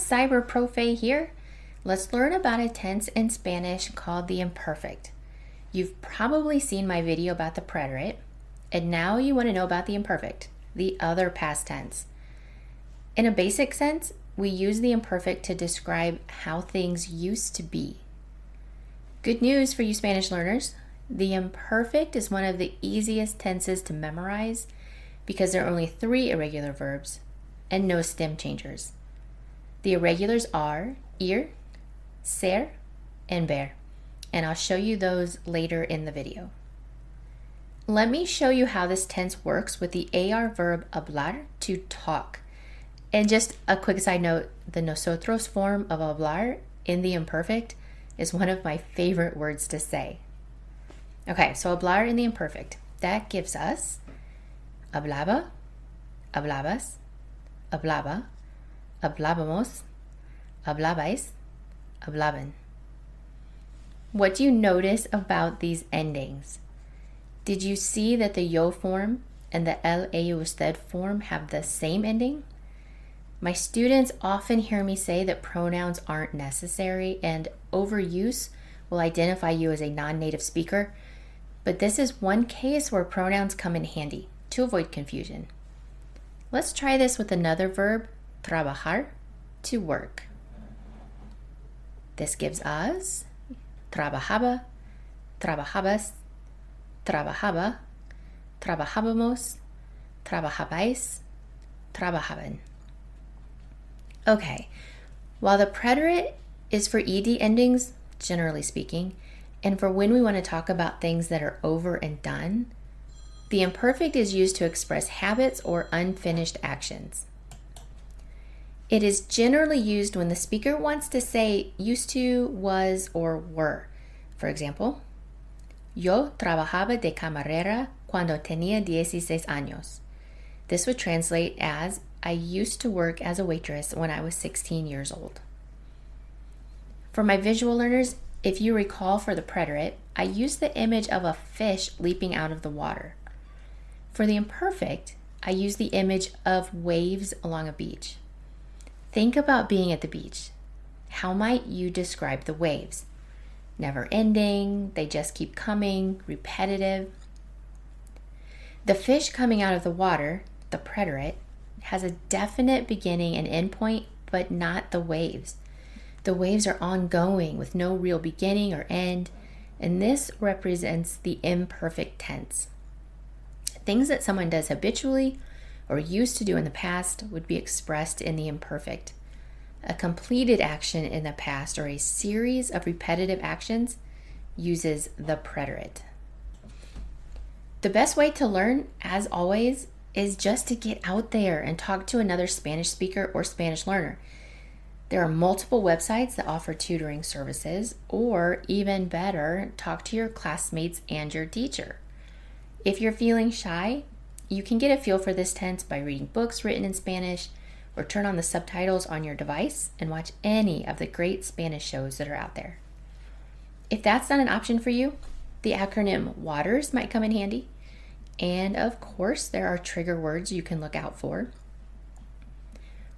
Cyber Profe here. Let's learn about a tense in Spanish called the imperfect. You've probably seen my video about the preterite, and now you want to know about the imperfect, the other past tense. In a basic sense, we use the imperfect to describe how things used to be. Good news for you Spanish learners. The imperfect is one of the easiest tenses to memorize because there are only 3 irregular verbs and no stem changers. The irregulars are ir, ser, and ver, and I'll show you those later in the video. Let me show you how this tense works with the AR verb hablar, to talk. And just a quick side note, the nosotros form of hablar in the imperfect is one of my favorite words to say. Okay, so hablar in the imperfect, that gives us hablaba, hablabas, hablaba, hablábamos, hablabais, hablaban. What do you notice about these endings? Did you see that the yo form and the el, ello, usted form have the same ending? My students often hear me say that pronouns aren't necessary and overuse will identify you as a non-native speaker, but this is one case where pronouns come in handy to avoid confusion. Let's try this with another verb, trabajar, to work. This gives us trabajaba, trabajabas, trabajaba, trabajábamos, trabajabais, trabajaban. Okay, while the preterite is for ed endings, generally speaking, and for when we want to talk about things that are over and done, the imperfect is used to express habits or unfinished actions. It is generally used when the speaker wants to say used to, was, or were. For example, yo trabajaba de camarera cuando tenía 16 años. This would translate as I used to work as a waitress when I was 16 years old. For my visual learners, if you recall for the preterite, I used the image of a fish leaping out of the water. For the imperfect, I use the image of waves along a beach. Think about being at the beach. How might you describe the waves? Never ending, they just keep coming, repetitive. The fish coming out of the water, the preterite, has a definite beginning and end point, but not the waves. The waves are ongoing with no real beginning or end, and this represents the imperfect tense. Things that someone does habitually or used to do in the past would be expressed in the imperfect. A completed action in the past or a series of repetitive actions uses the preterite. The best way to learn, as always, is just to get out there and talk to another Spanish speaker or Spanish learner. There are multiple websites that offer tutoring services, or even better, talk to your classmates and your teacher. If you're feeling shy, you can get a feel for this tense by reading books written in Spanish or turn on the subtitles on your device and watch any of the great Spanish shows that are out there. If that's not an option for you, the acronym WATERS might come in handy. And of course, there are trigger words you can look out for.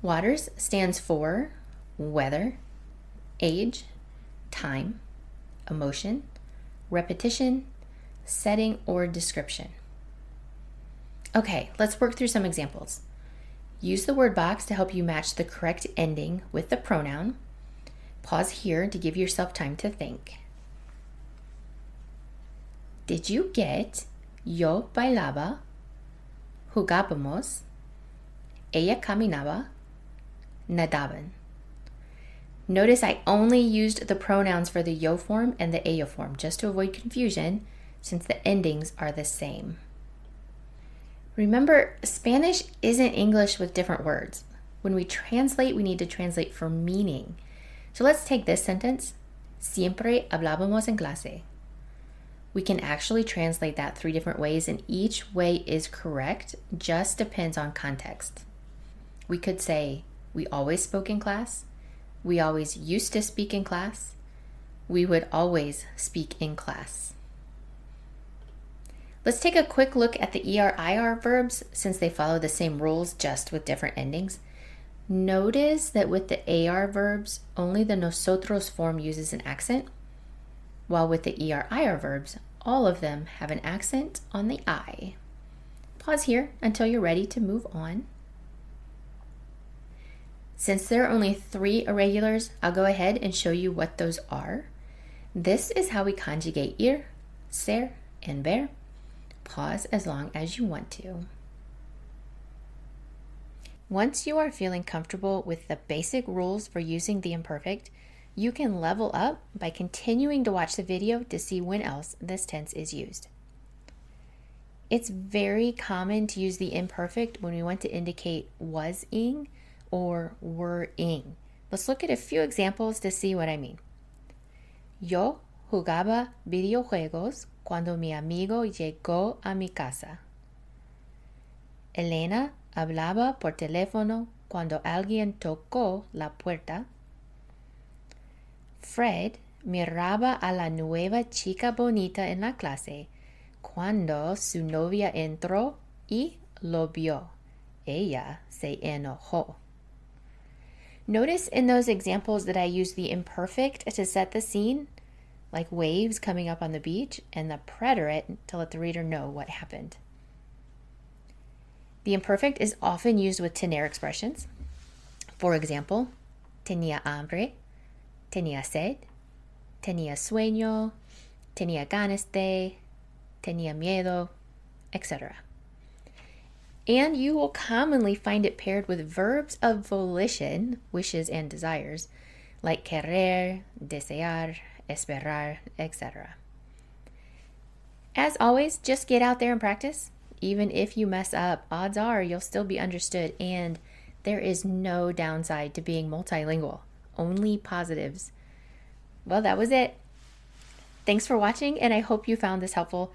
WATERS stands for weather, age, time, emotion, repetition, setting, or description. Okay, let's work through some examples. Use the word box to help you match the correct ending with the pronoun. Pause here to give yourself time to think. Did you get yo bailaba, jugábamos, ella caminaba, nadaban? Notice I only used the pronouns for the yo form and the ello form just to avoid confusion since the endings are the same. Remember, Spanish isn't English with different words. When we translate, we need to translate for meaning. So let's take this sentence. Siempre hablábamos en clase. We can actually translate that 3 different ways, and each way is correct, just depends on context. We could say, we always spoke in class. We always used to speak in class. We would always speak in class. Let's take a quick look at the ER-IR verbs since they follow the same rules just with different endings. Notice that with the AR verbs, only the nosotros form uses an accent, while with the ER/IR verbs, all of them have an accent on the I. Pause here until you're ready to move on. Since there are only 3 irregulars, I'll go ahead and show you what those are. This is how we conjugate ir, ser, and ver. Pause as long as you want to. Once you are feeling comfortable with the basic rules for using the imperfect, you can level up by continuing to watch the video to see when else this tense is used. It's very common to use the imperfect when we want to indicate was-ing or were-ing. Let's look at a few examples to see what I mean. Yo jugaba videojuegos cuando mi amigo llegó a mi casa. Elena hablaba por teléfono cuando alguien tocó la puerta. Fred miraba a la nueva chica bonita en la clase cuando su novia entró y lo vio. Ella se enojó. Notice in those examples that I use the imperfect to set the scene, like waves coming up on the beach, and the preterite to let the reader know what happened. The imperfect is often used with tener expressions. For example, tenía hambre, tenía sed, tenía sueño, tenía ganas de, tenía miedo, etc. And you will commonly find it paired with verbs of volition, wishes and desires, like querer, desear, esperar, etc. As always, just get out there and practice. Even if you mess up, odds are you'll still be understood, and there is no downside to being multilingual, only positives. Well, that was it. Thanks for watching, and I hope you found this helpful.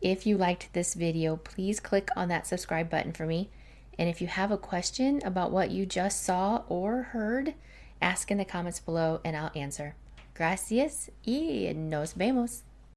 If you liked this video, please click on that subscribe button for me. And if you have a question about what you just saw or heard, ask in the comments below and I'll answer. Gracias y nos vemos.